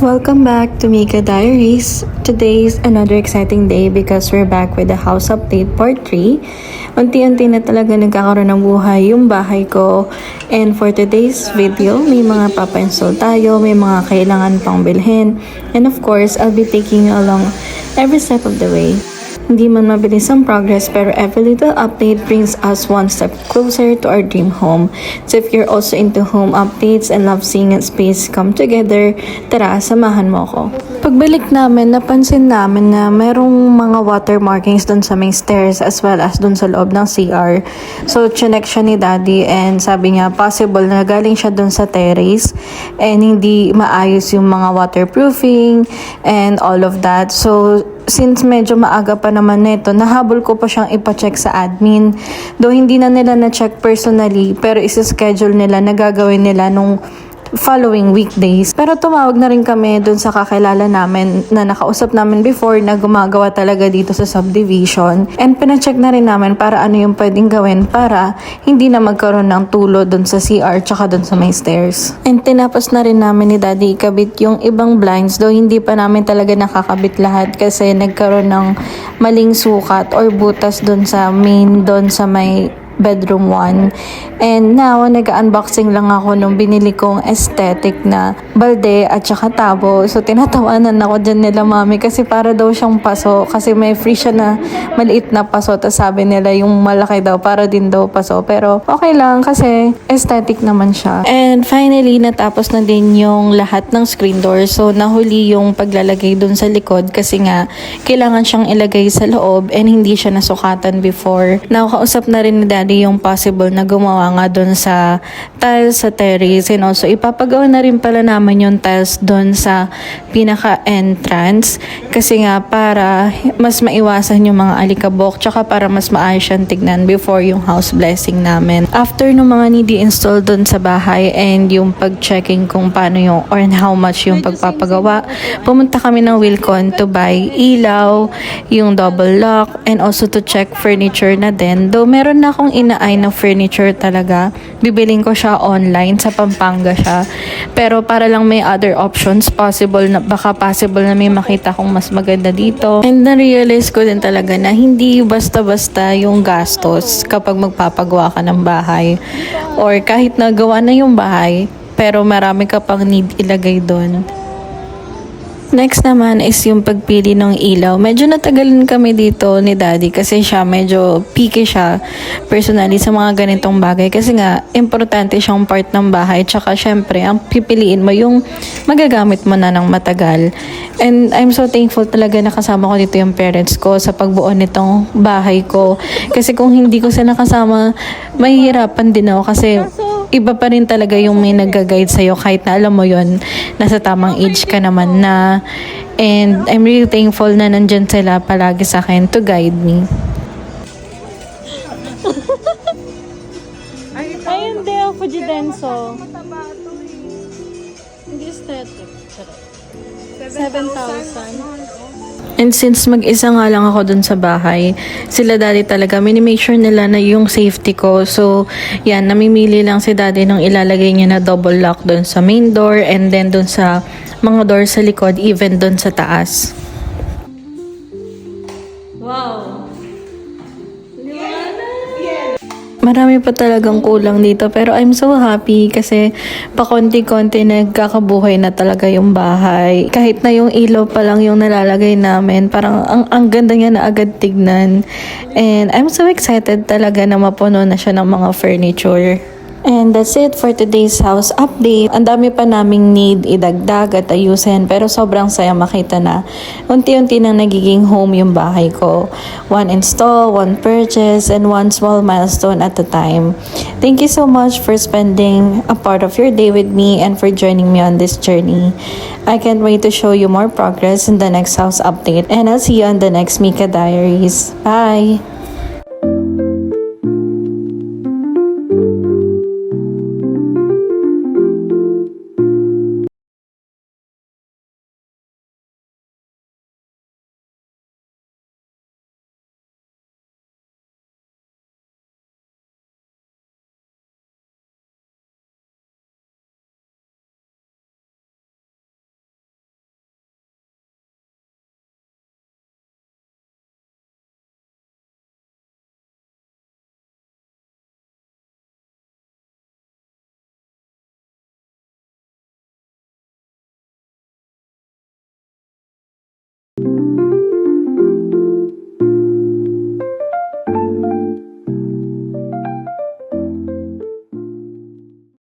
Welcome back to Mika Diaries. Today is another exciting day because we're back with the house update part 3. Unti-unti na talaga nagkakaroon ng buhay yung bahay ko. And for today's video, may mga papa-install tayo, may mga kailangan pang bilhin. And of course, I'll be taking you along every step of the way. Hindi man mabilis ang progress pero every little update brings us one step closer to our dream home. So if you're also into home updates and love seeing a space come together, tara, samahan mo ako. Pagbalik namin, napansin namin na merong mga water markings dun sa main stairs as well as dun sa loob ng CR. So chinek siya ni Daddy and sabi niya possible na galing siya dun sa terrace and hindi maayos yung mga waterproofing and all of that. So since medyo maaga pa naman nito, nahabol ko pa siyang ipacheck sa admin. Though hindi na nila na-check personally, pero isa-schedule nila na gagawin nila nung following weekdays. Pero tumawag na rin kami dun sa kakilala namin na nakausap namin before na gumagawa talaga dito sa subdivision. And pinacheck na rin namin para ano yung pwedeng gawin para hindi na magkaroon ng tulo dun sa CR tsaka dun sa may stairs. And tinapos na rin namin ni Daddy ikabit yung ibang blinds, though hindi pa namin talaga nakakabit lahat kasi nagkaroon ng maling sukat or butas dun sa main, dun sa may bedroom 1. And now, nag-unboxing lang ako nung binili kong aesthetic na balde at saka tabo. So, tinatawanan ako dyan nila mami kasi para daw siyang paso. Kasi may free siya na maliit na paso. Tapos sabi nila yung malaki daw para din daw paso. Pero okay lang kasi aesthetic naman siya. And finally, natapos na din yung lahat ng screen door. So, nahuli yung paglalagay dun sa likod kasi nga kailangan siyang ilagay sa loob and hindi siya nasukatan before. Nakakausap na rin ni Daddy yung possible na gumawa nga doon sa tiles sa terrace and also ipapagawa na rin pala naman yung tiles doon sa pinaka-entrance kasi nga para mas maiwasan yung mga alikabok tsaka para mas maayos siyang tignan before yung house blessing namin. After nung mga nidi-install doon sa bahay and yung pag-checking kung paano yung or how much yung pagpapagawa, pumunta kami ng Wilcon to buy ilaw, yung double lock and also to check furniture na din. Though meron na akong inaay na furniture talaga. Bibiling ko siya online, sa Pampanga siya. Pero para lang may other options, baka possible na may makita kong mas maganda dito. And na-realize ko din talaga na hindi basta-basta yung gastos kapag magpapagawa ka ng bahay. Or kahit nagawa na yung bahay, pero marami ka pang need ilagay doon. Next naman is yung pagpili ng ilaw. Medyo natagalan kami dito ni Daddy kasi siya medyo picky siya personally sa mga ganitong bagay kasi nga importante siyang part ng bahay tsaka syempre ang pipiliin mo yung magagamit mo na ng matagal. And I'm so thankful talaga na kasama ko dito yung parents ko sa pagbuo nitong bahay ko kasi kung hindi ko sila kasama mahihirapan din ako kasi iba pa rin talaga yung may nag-guide sa'yo kahit na alam mo yon nasa tamang age ka naman na. And I'm really thankful na nandyan sila palagi sa akin to guide me. Ay, hindi ako Fujidenso. Hindi aesthetic. 7,000. And since mag-isa nga lang ako dun sa bahay, sila Daddy talaga, minimake sure nila na yung safety ko. So, yan, namimili lang si Daddy nung ilalagay niya na double lock dun sa main door and then dun sa mga door sa likod, even dun sa taas. Wow! Marami pa talagang kulang dito pero I'm so happy kasi pakonti-konti nagkakabuhay na talaga yung bahay. Kahit na yung ilaw pa lang yung nalalagay namin, parang ang ganda niya na agad tignan. And I'm so excited talaga na mapuno na siya ng mga furniture. And that's it for today's house update. Ang dami pa naming need idagdag at ayusin pero sobrang saya makita na unti-unti nang nagiging home yung bahay ko. One install, one purchase, and one small milestone at a time. Thank you so much for spending a part of your day with me and for joining me on this journey. I can't wait to show you more progress in the next house update and I'll see you on the next Mika Diaries. Bye!